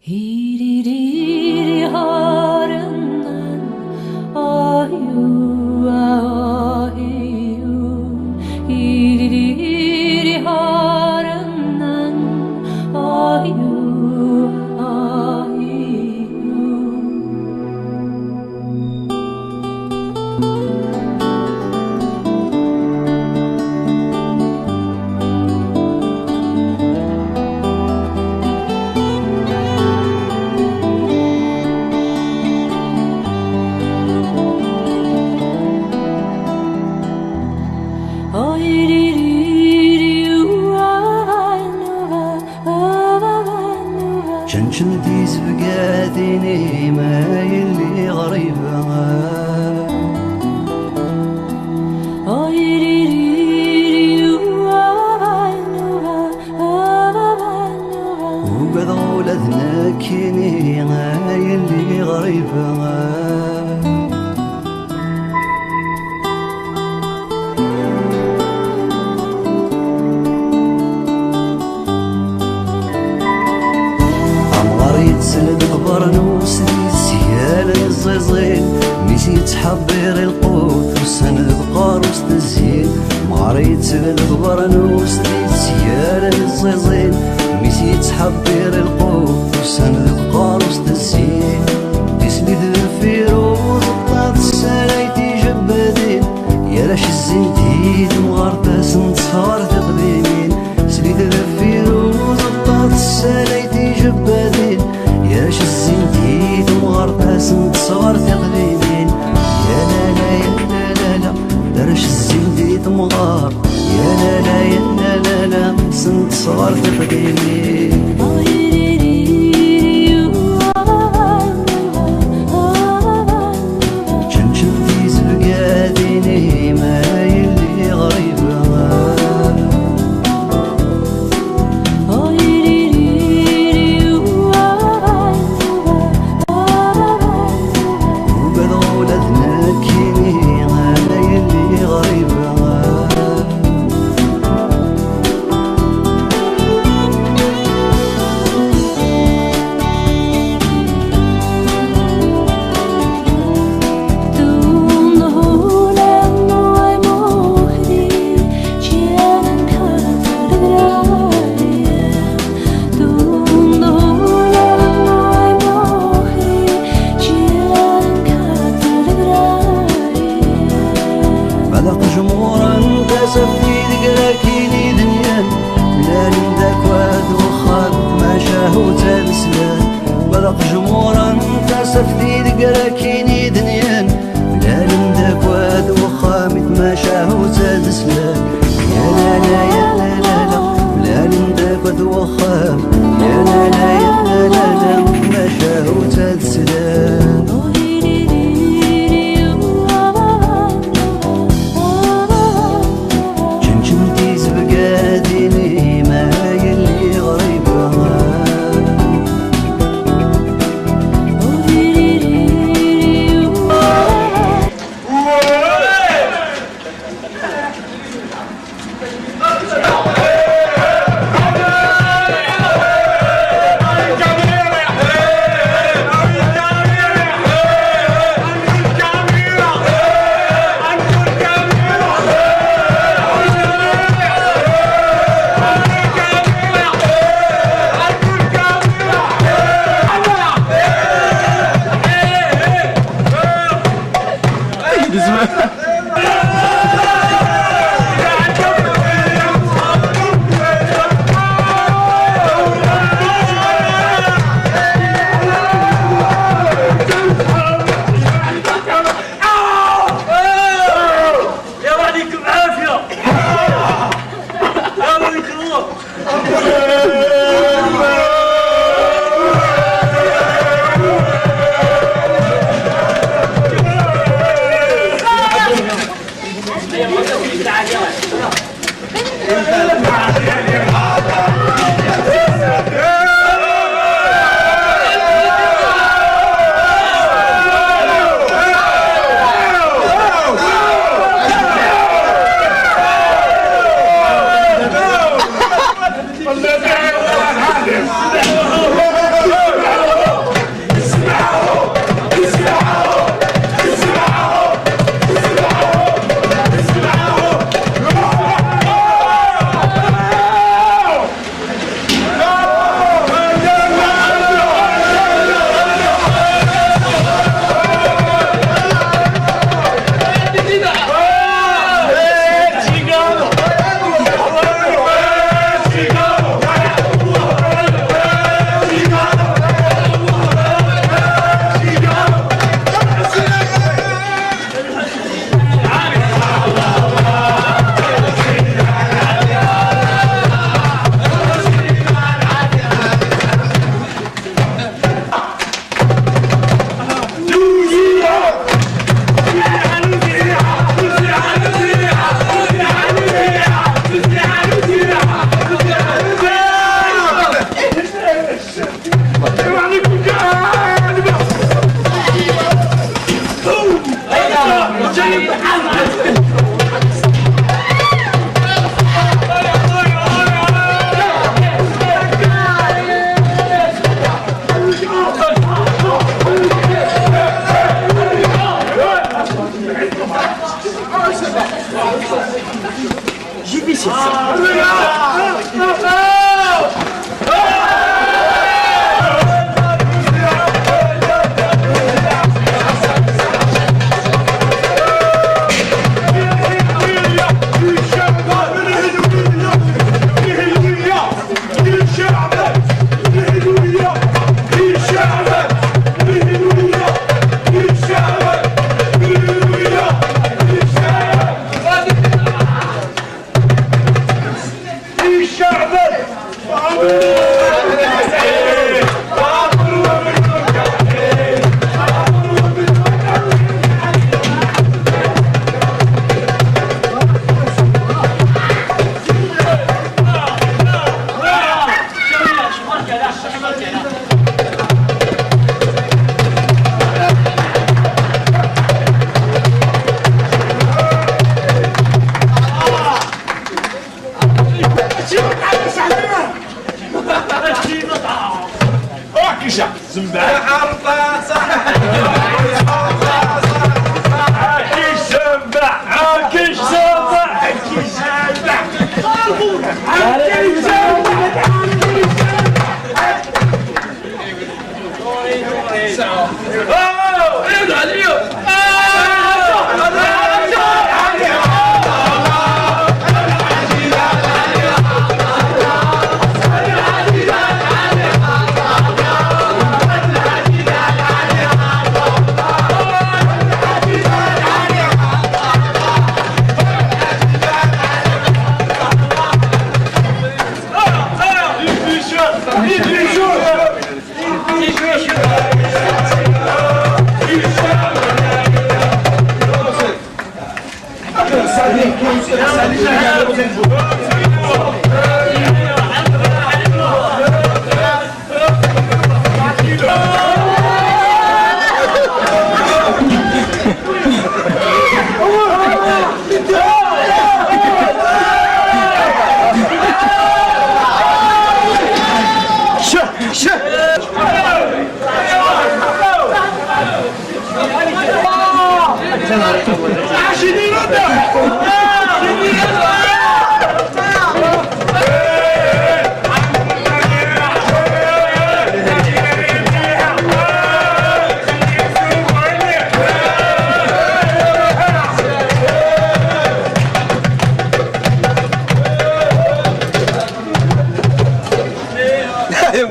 Hiriri harından ayu ayu hiriri harından ayu ayu شنشن تيز بقاديني ما يلي غريبة وقد ولدنا كيني ما يلي غريبة سند قبرنوس السيالة الزيزين ميسي تحبير القوت وسند قاروس تزين مغاريت سند قبرنوس السيالة الزيزين ميسي تحبير القوت وسند قاروس تزين تسمي الفيروز طاط السلايتي جبادين يا لاش الزنتيد مغارتاس نتصار تقديمين سميت الفيروز طاط السلايتي جبادين ياش الزنتيد ومغرباس نتصغر تقليدين يا لا لا يا لا لا لا درش الزنتيد مغار يا لا لا يا لا لا لا سنتصغر تقليدين شنشن تيز بقاديني ما يلي غريبة سفي ذكراكيني دنيان لا نداك واد وخاد ما شاهو تنسلان بلق جمورا انت سفي ذكراكيني دنيان لا نداك واد وخامت ما شاهو تنسلان يا لا لا يا لا لا لا لا نداك واد وخام يا لا لا يا لا لا لا ما شاهو تنسلان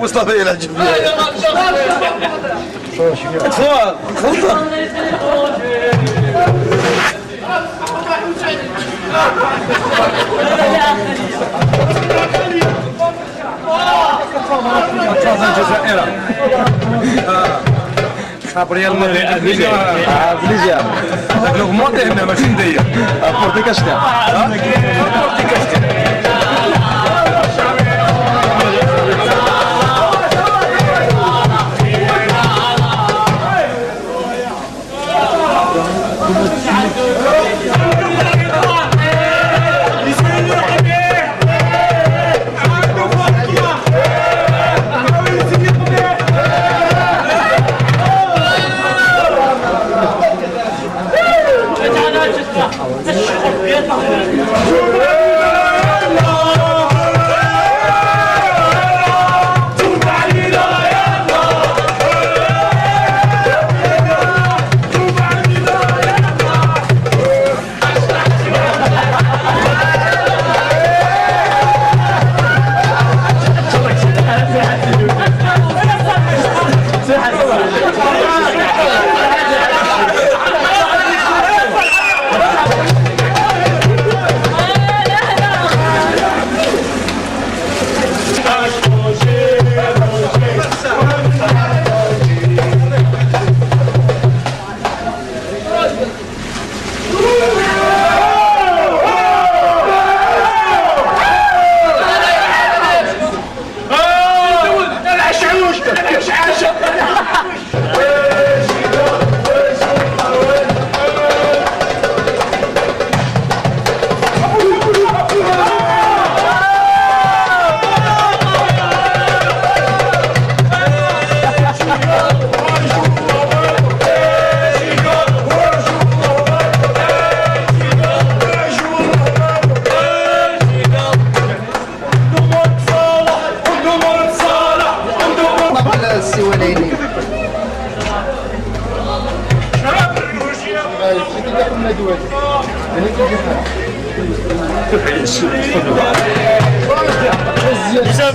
مصطفى يلعب تفضل الجزائر خابريا المغربية بليزيا هذاك لو مونتي هنا ماشي ندير بورتي كاشتا بورتي كاشتا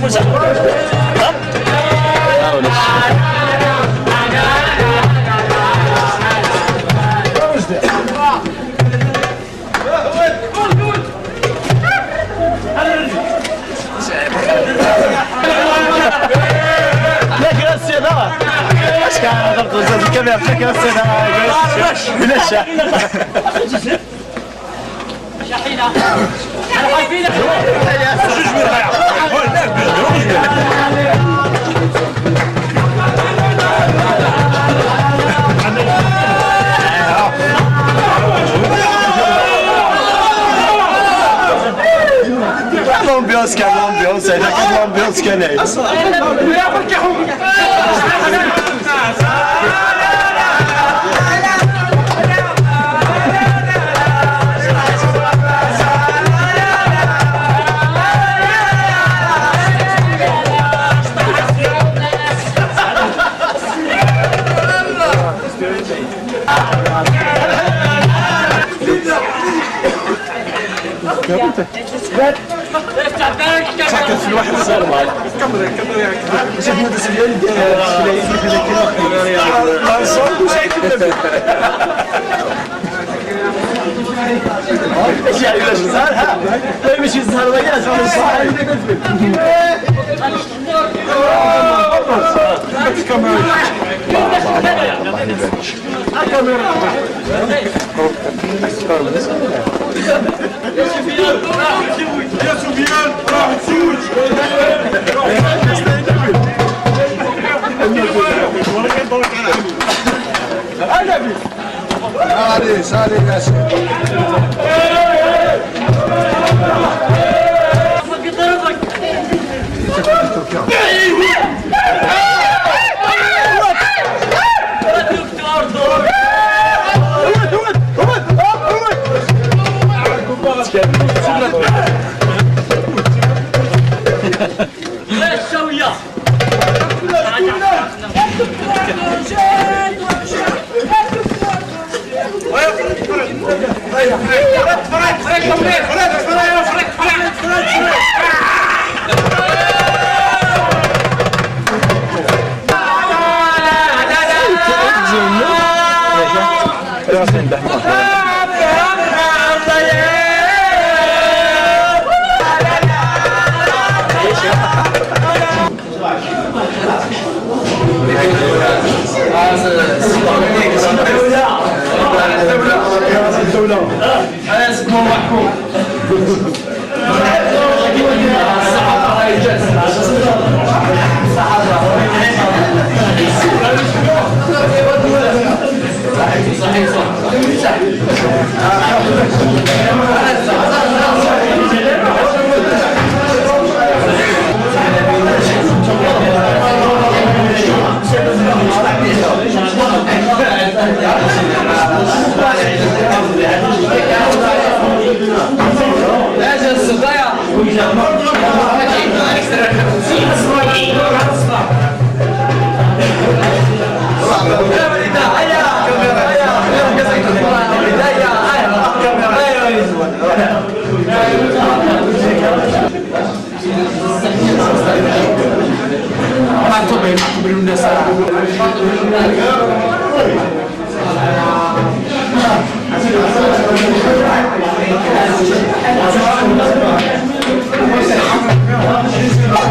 Bisa. كان ضغط وزاد الكاميرا بشكل بس انا شحيله الامبيونس كان الامبيونس هذا كان الامبيونس كان ساكت في الواحد صار معي كمل مش احنا تسجيل ما صوت وشيء كذا ايش يعني ليش زهرها مش يزهر وياس ولا صاحي يا سفيان راح تسوج علي سالي ياسين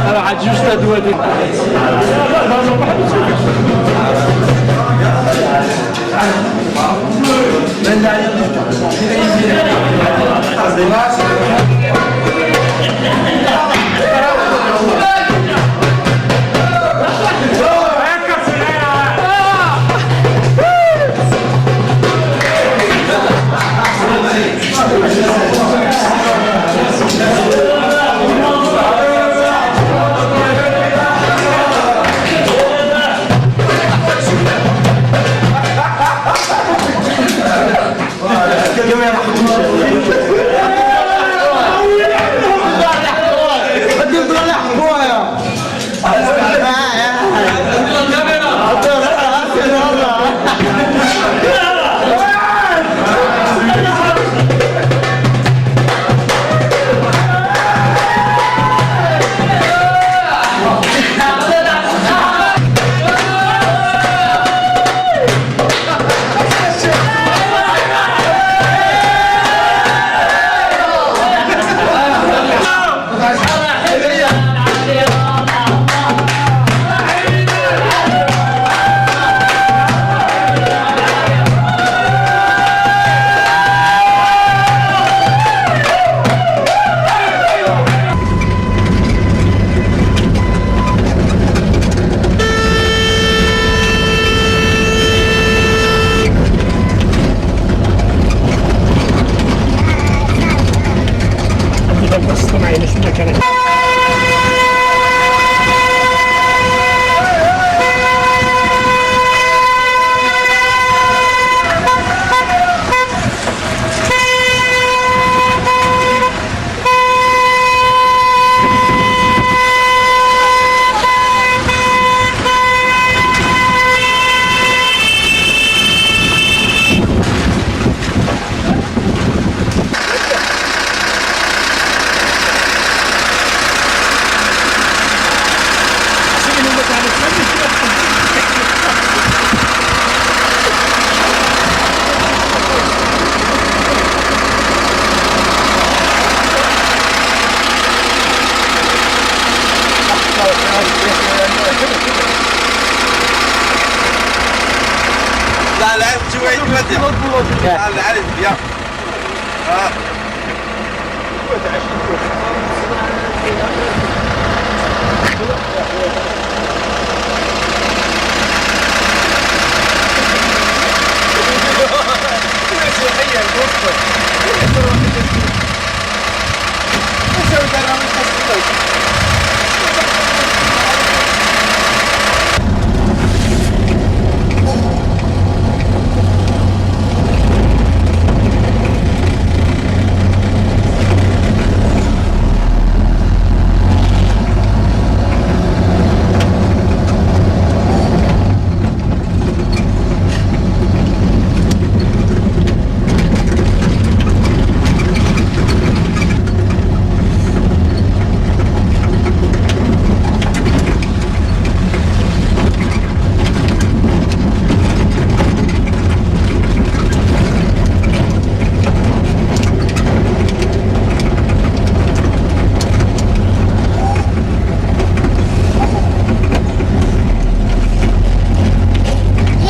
انا عاد جوج تدوات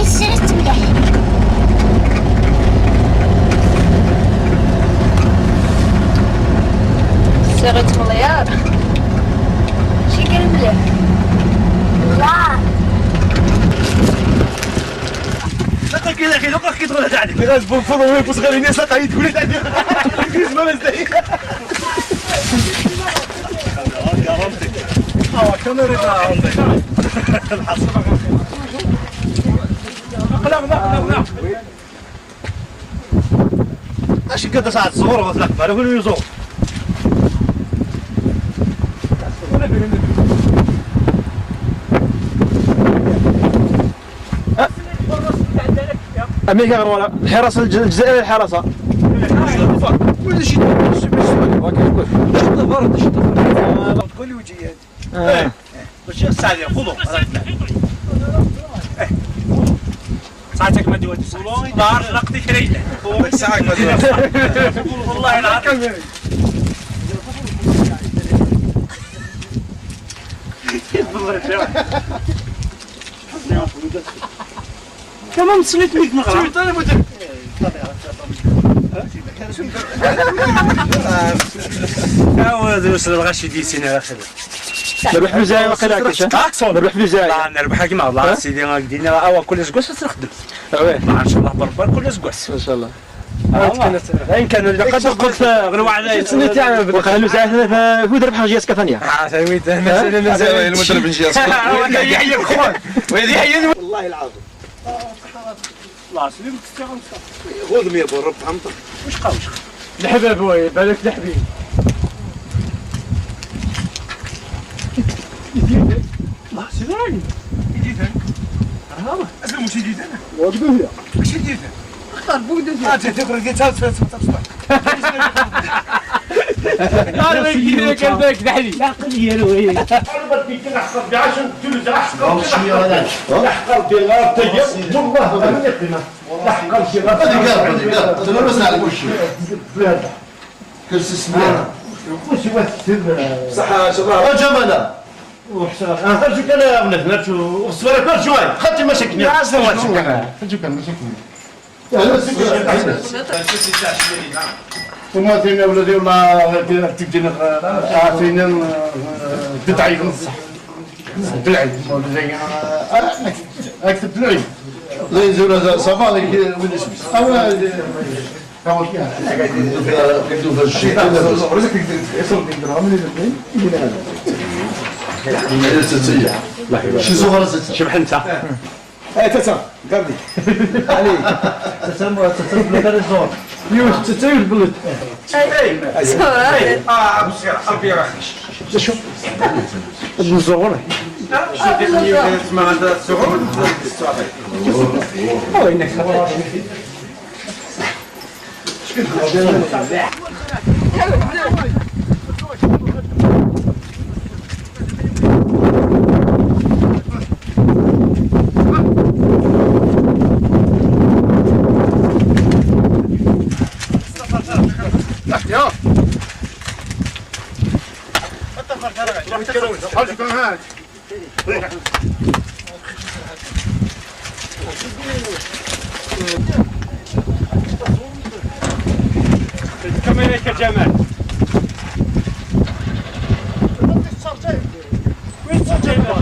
يسرت مليح. صيغة مليار. شكل مليح. لا لا كذا اخي لقى كي تقول تاعك غاز بنفض ويبوس غير الناس لا تقول لي تاعك كيس ما مزدي كاميرا عندك لا اش قد ساعه الصغور غزلك ما نقول يزور أمريكا غير ولا الحراسة الجزائرية الحراسة ولا شي كل وجهيات باش الساعة خذوا ساعتك ما دوت دار نقدي كريته ساعتك ما دوت والله العظيم كمان صليت بيك مغرب عاود يوصل الغش دي سنة اخر نربح بزاي وقيلا كاش نربح بزاي لا نربح كيما الله سيدي غادينا اوا كل اسكوس تخدم واه ما شاء الله بربر كل اسكوس ما شاء الله وين كانوا لقد قلت غير واحد سنتي وقالوا زعما هو درب حاجه كثانيه سويت انا مثلا المدرب نجي يحيى الخوان ويدي يحيى والله العظيم الله سليم تستاهل خذ 100 بور ربط عمطر وش قاوش الحباب وي بالك الحبيب الله سيدي راجل يجي ثاني اسمه مش يجي ثاني وقدوه مش يجي ثاني اختار بوده تقرا قلت تصبح انا ما يجي كذاك دحلي لا قليل يا وي بدي كنا حصل بعشان تلو والله شويه هذاك احقر في الغار تجي والله ما يقنا احقر في الغار هذه قال تلبس على وشي كرسي سمير وش يمثل صح شباب جماله وحسن انا شو كان يا ابن نفسه وصبر كل شوي خدت مسكني يا سوى ثم ثاني ولدي والله تجينا ثاني تدعي نصح تلعب زي اكتب تلعب زي زول صفالي وين اسمه او يكتب في الشيء شي صغار شبح انت تسع قردي عليك تسمى بلاد الزور يوش تسوي بلد ابو سير ابي شوف الزور اسمع هذا السعود وينك هذا جمال وين جمال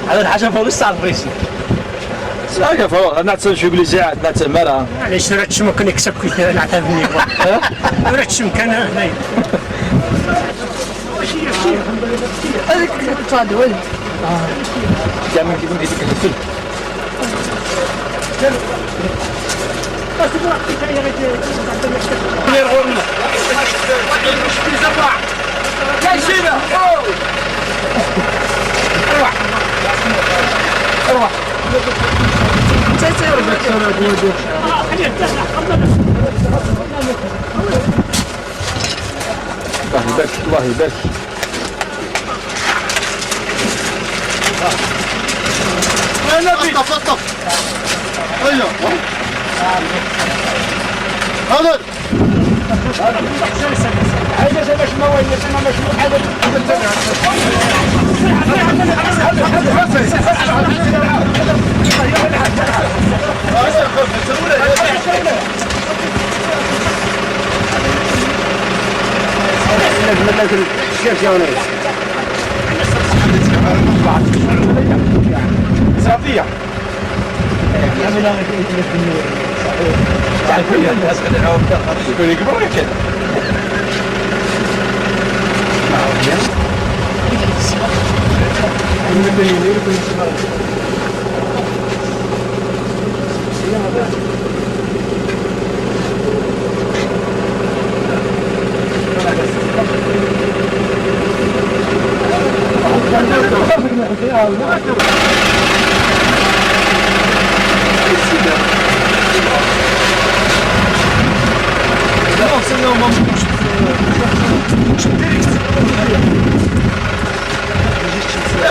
هذا الحاجة فوق الساعة الرئيسي. ساعة فوق أنا تسوي لي زاعة لا تمرة. علاش راه ممكن يكسب كل نعترفني. راه ممكن هنايا. هذيك تصاد ولد. كامل كيف نقيت الكل. اروح الله يبارك الله يبارك. طف ايوه حاضر صافية يكون يكبر كده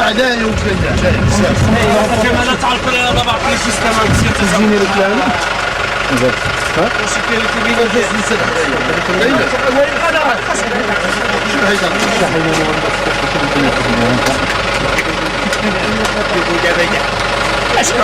اعدائي وكذا كما لا تعرف انا ضبط لي سيستم تزيني الكلام يا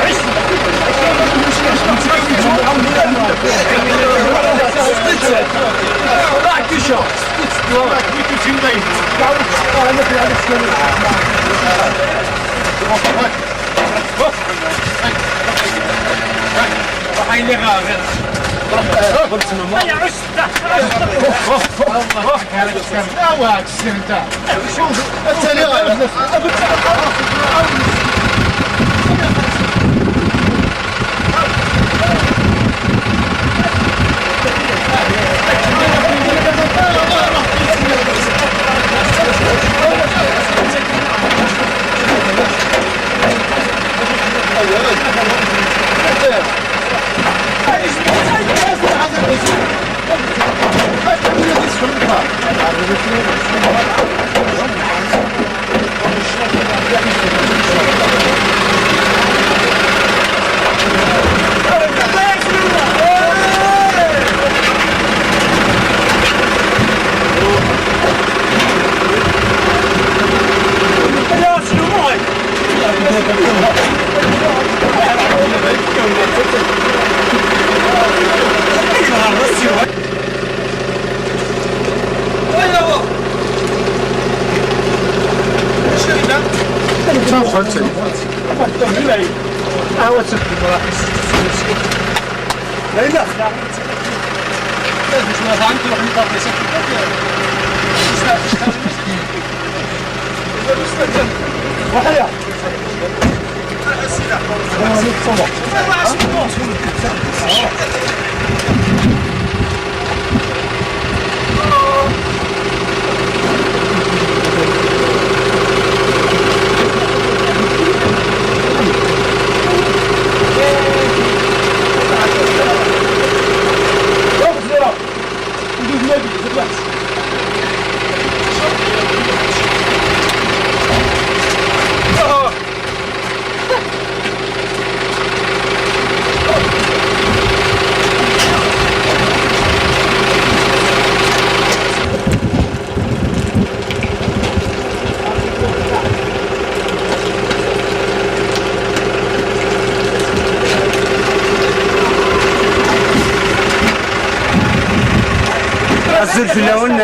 الفلاون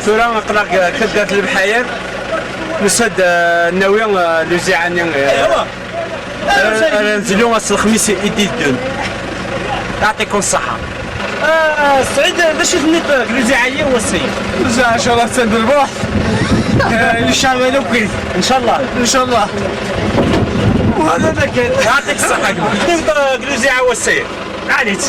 ثورة قلق كدات البحاير نسد الناوية لوزيعاني نزلو الخميس يديدون يعطيكم الصحة. سعيد باش نيت لوزيعانية هو السيد. ان شاء الله تسد البروح. ان شاء الله لو كيف ان شاء الله ان شاء الله. وهذا ذاك يعطيك الصحة. نيت لوزيعة هو السيد. عليك.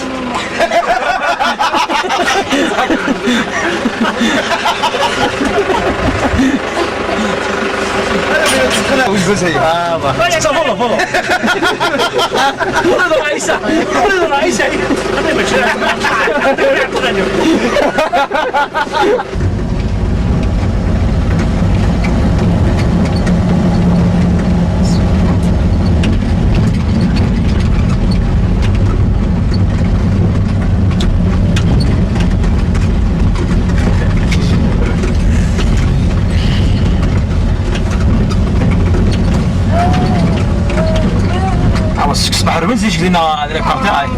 صباح الروين زيد لنا الكار تاعي.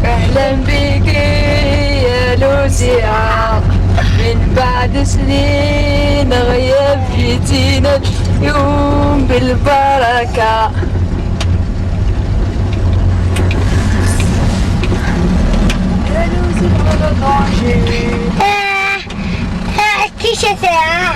أهلا بك يا لوزيعة من بعد سنين غياب جيتينا يوم بالبركة. يا لوزيعة كيف ساعة؟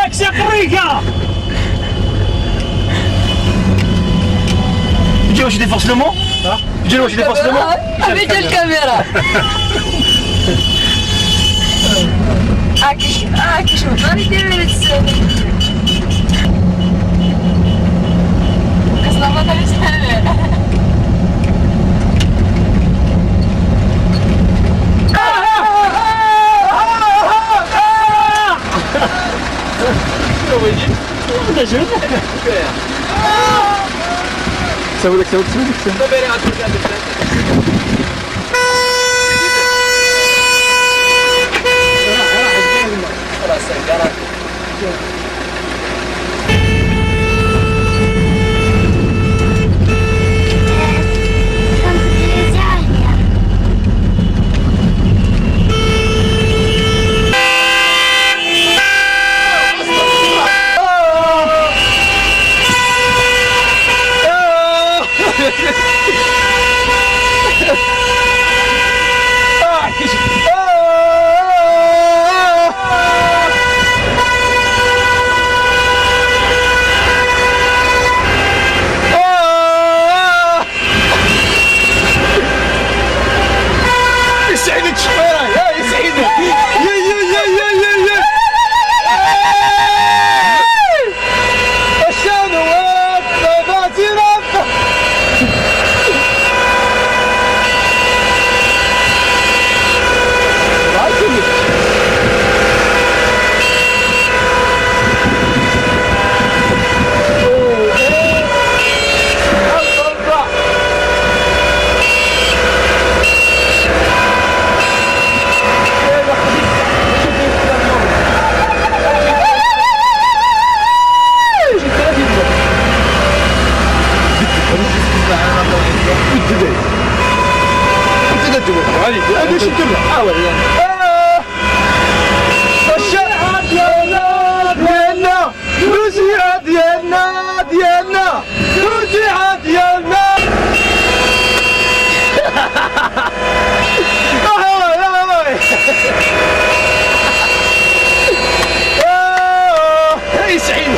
اكسي فريقة تجي واش ديفورس لو مون؟ تجي واش ديفورس لو مون؟ أبيت الكاميرا. شو غادي دير اصلا ما تنسى. سوي لك هذه شو تبغى؟ حاول الشرعة ديالنا الوزيعة ديالنا الوزيعة ديالنا يسعين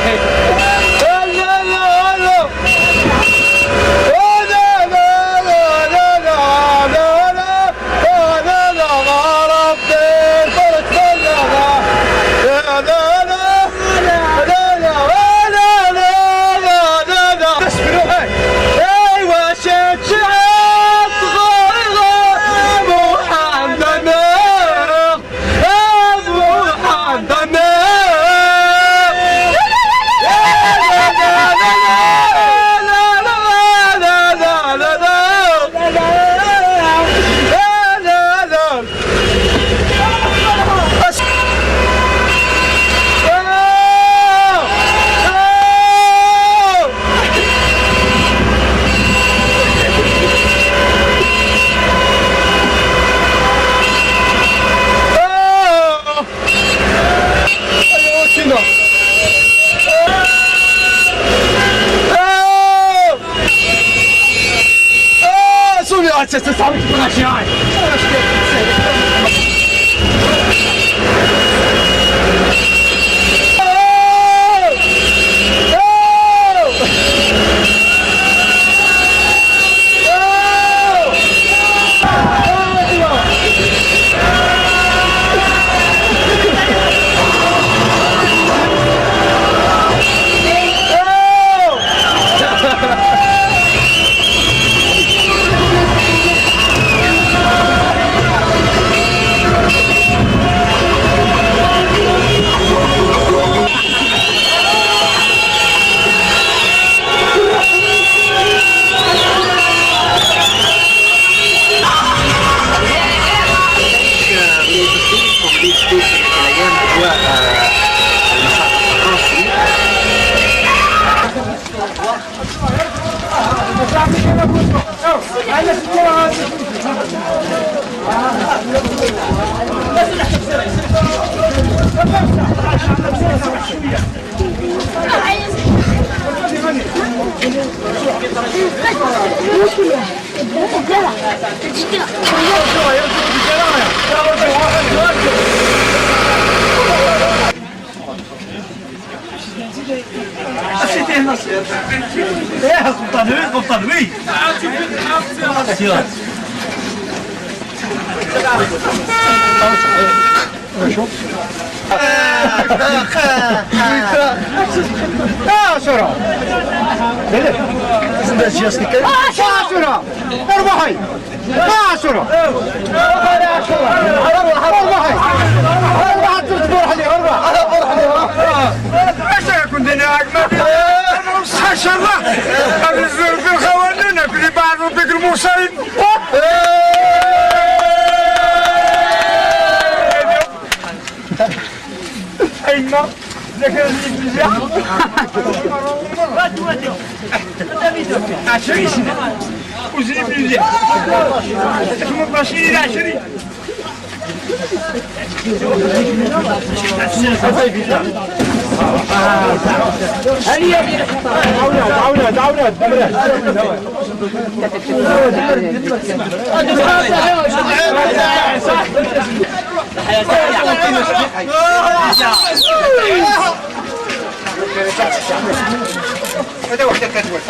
هذا وحده كتولد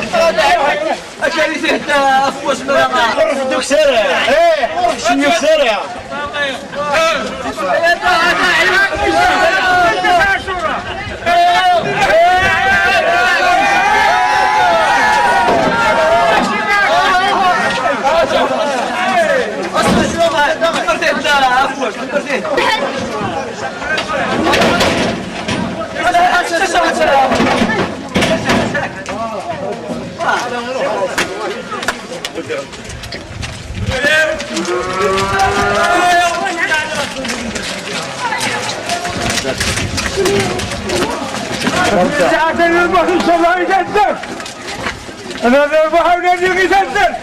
اكاري فيه افواس من دوك سارع شنو سارع ساعة نربح إن شاء الله يقدر أنا نربح ونادي يقدر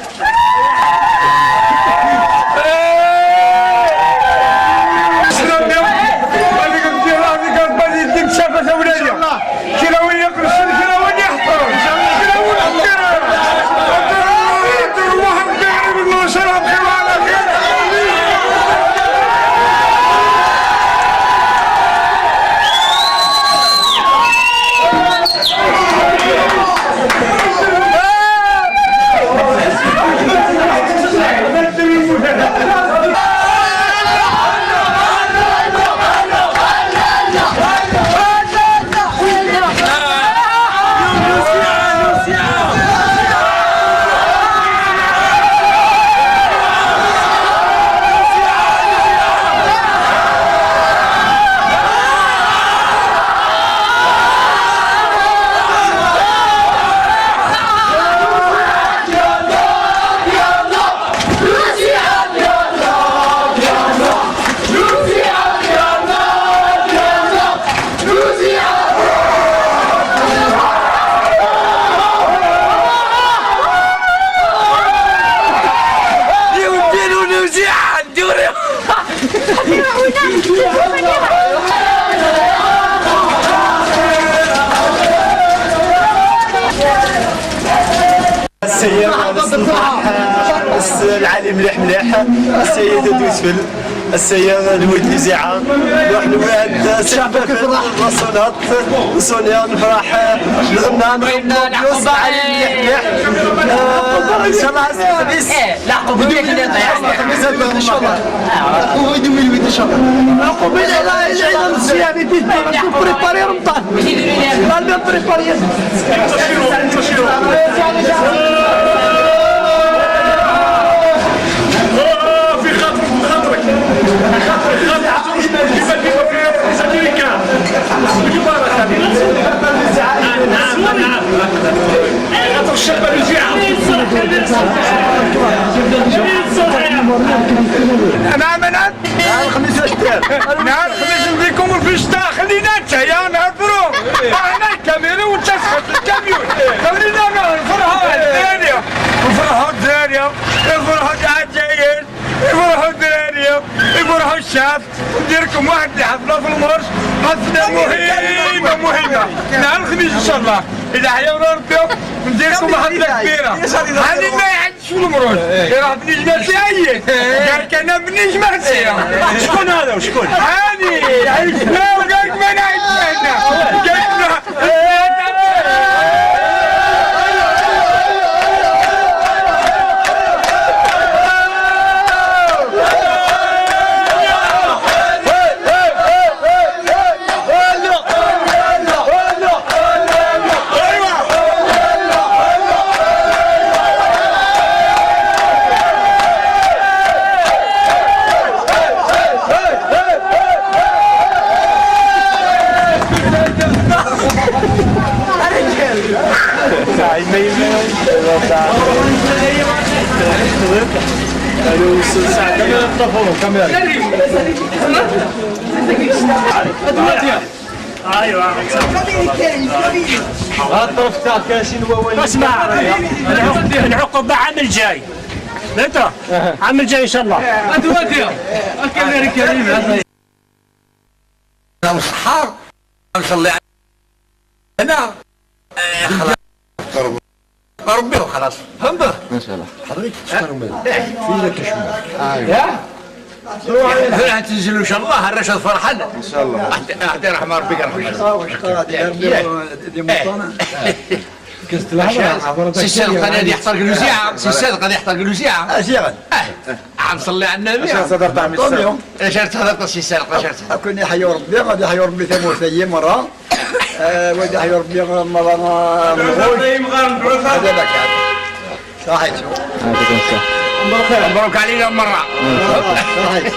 جوري السيارة العالي مليح مليح، السيد دوسفل، السيارة الود لزيعة، نروح الواد سحبة الرسونات وسونيا نفرح نغنى نعقب عليه ان شاء الله الخميس لا قبولك الخميس ان شاء الله ويدوي الويد ان شاء الله قبيل العيد الصيام يدي بريباري رمضان لا بريباري نعم نعم الخميس اشتغل نهار الخميس نجيكم في الشتاء خلينا نتايا نهار فروم انا الكاميرا وتسخط الكاميون خلينا نفرحوا الدنيا نفرحوا الدنيا نفرحوا العجايل يفرحوا الدنيا يفرحوا الشعب نديركم واحد حفله في المرش حفله مهمه نهار الخميس ان شاء الله اذا حيونا ربي نديركم حفله كبيره هذه ما يعدش في المرش راه بنجمة سيئة قال كان بنجمة سيئة شكون هذا وشكون؟ هاني عشنا وقالك ما نعيش قالنا اسمع العقوبة عام الجاي متى؟ عام الجاي ان شاء الله. صحار نصلي هنا ربي وخلاص فهمت ما شاء الله حضرتك تشكر منه فينا كشمال فين تنزلوا ان شاء الله الرشد فرحان ان شاء الله احد رحمه ربك سي الصدقه غادي يحترق الوزيعه سي الصدقه غادي يحترق الوزيعه اشياء نصلي على النبي صدرت عم السلام شرت هذا سي الصدقه شرت كون يحيوا ربي غادي يحيوا ربي ثموث ايام مره وغادي يحيوا ربي مره هذا لك صحيح مبروك علينا مره صحيح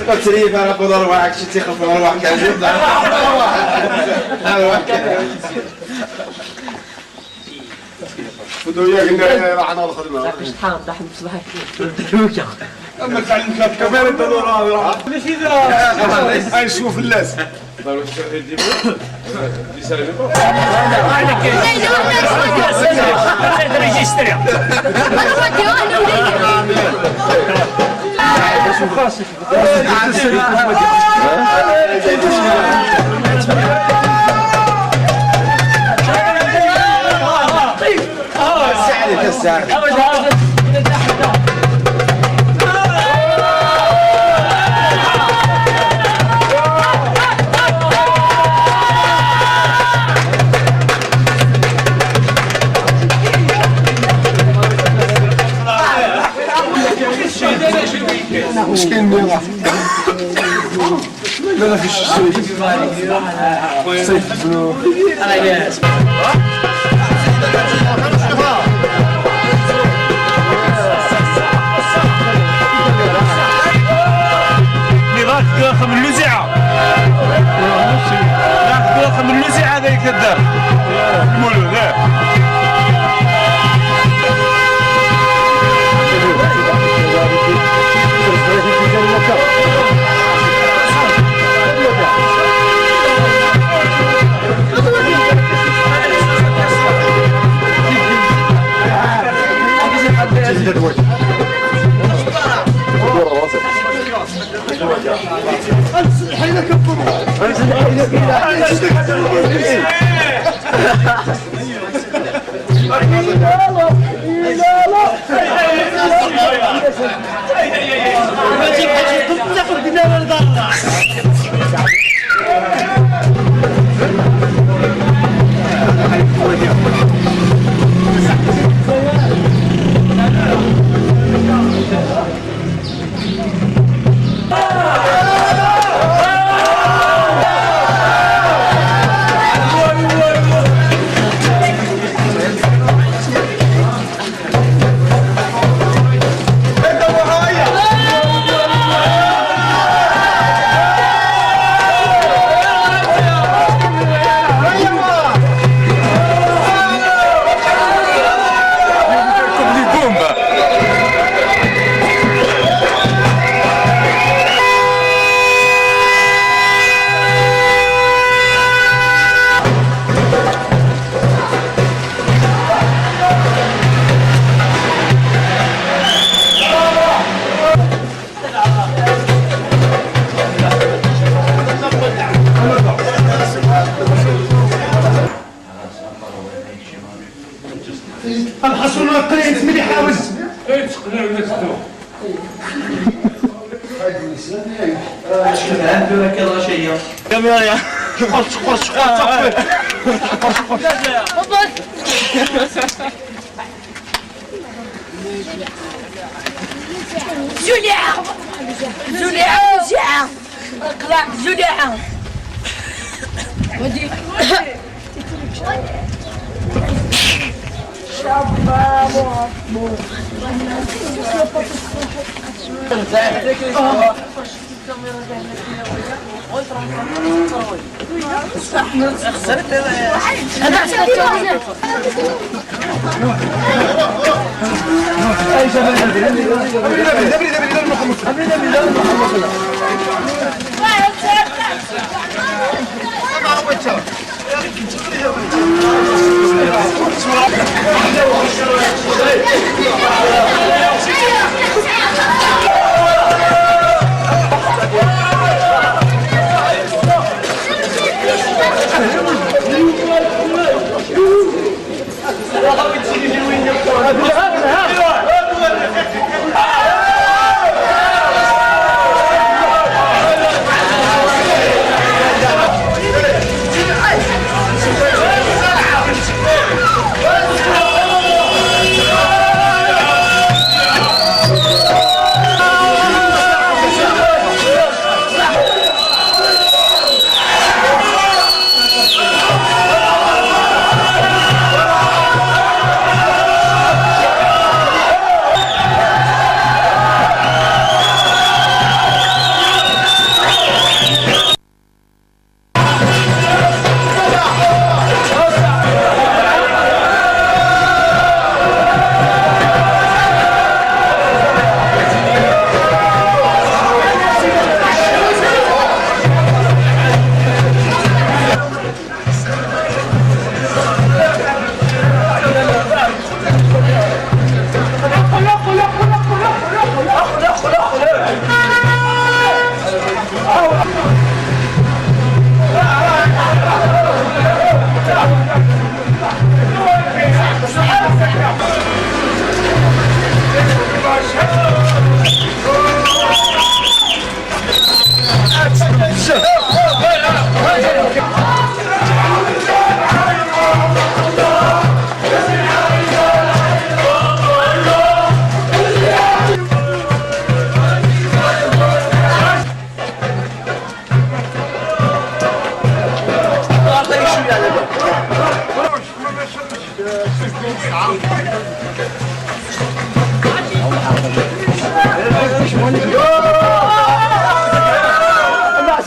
تسريف انا قدر واحد شتي خلف واحد كان فدويا قلنا راح ناخذ الخدمه شحال ضحك بصباحك اما تعلمنا كمان انت راه ليش اذا نشوف الناس مسكين بيضة لا فيش صيف الحصول قريت ملي حاول Julia! Julia! Julia!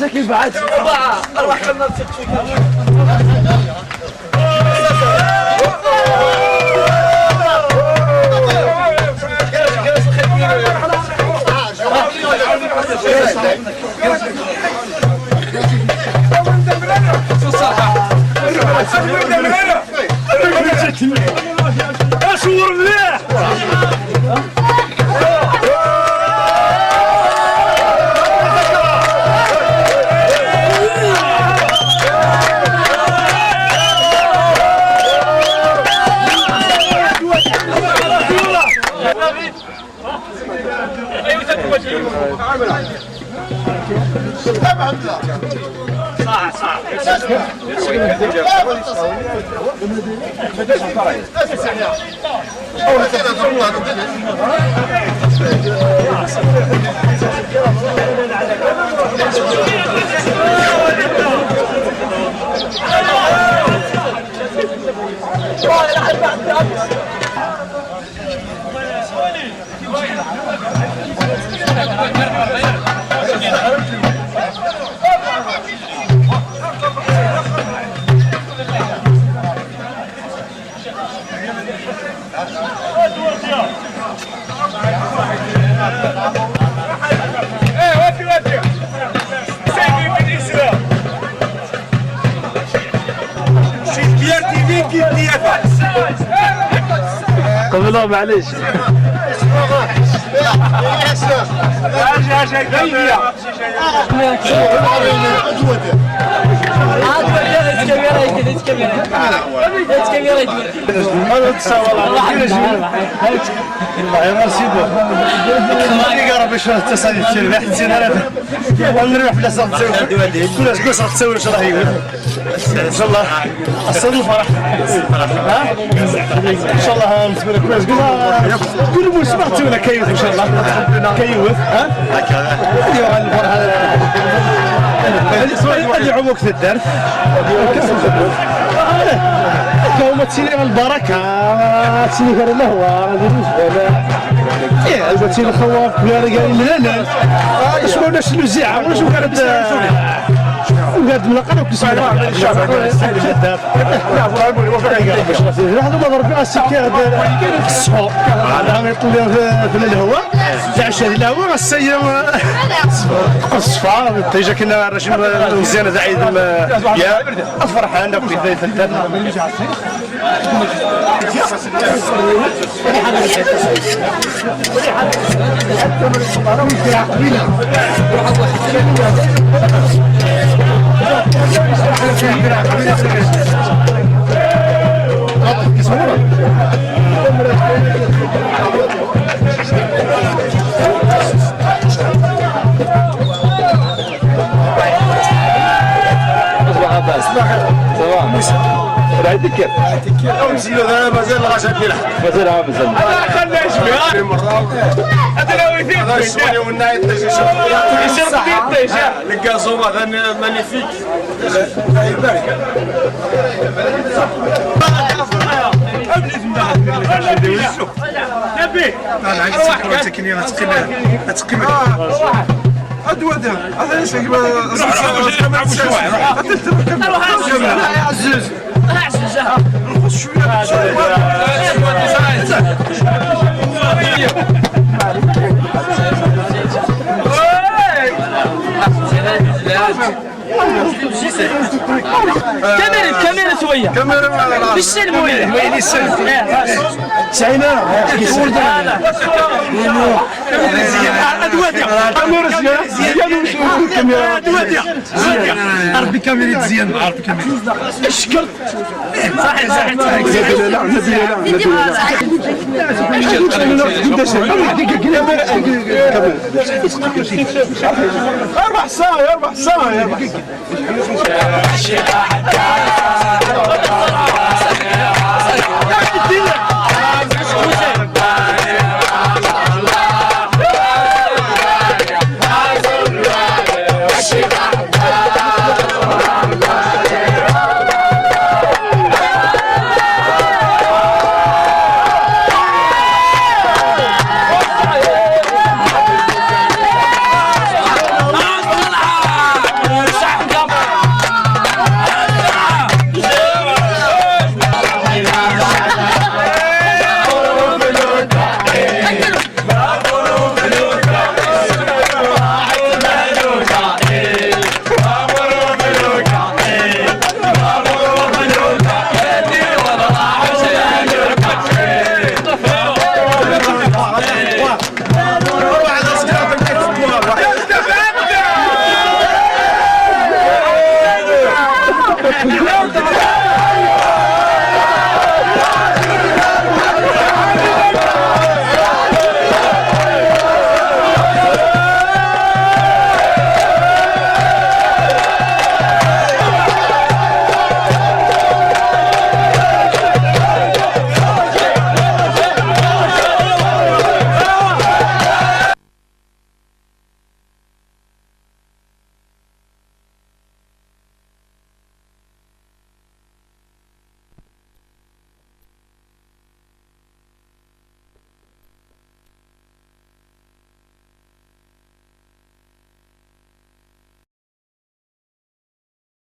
مساكين بعد اروح كنا نثق فيك صور مليح قبلها معليش ونروح بلا صوت كلش قصه تصور ايش راح يقول ان شاء الله اصل الفرح ان شاء الله نسمع كويس كل موسم تسوي لك كيوت ان شاء الله كيوت ها هذه الفرح هذه عمق في الدرب كومة تسيني البركة تسيني كان الهوى ايه البتين الخواف ولا قال لنا شنو ناس الوزيعة ولا شنو كانت وقعد من القناة وكسبنا هذا ما ضرب فيها السكة الصحو هذا يطلع في الهواء تعشى الهواء السيم الصفا تيجا كنا رجل مزيانة زعيد يا الفرحان نبقي في ثلاثة رايدك او نسيو هذا مازال غاشا كيلح مازال انا خليها شويه مره هذا لو يثير شويه ومنا يطيش لقى زوما هذا مانيفيك نبي انا عندي سكوات كنيه تقيم ادوده هذا ليش يا عزيز نخش كاميرا شويه كاميرا بالسلم وين السلم سعينا كاميرا زيان عربي كاميرا زيان عربي كاميرا اشكر صحيح اربع ساعة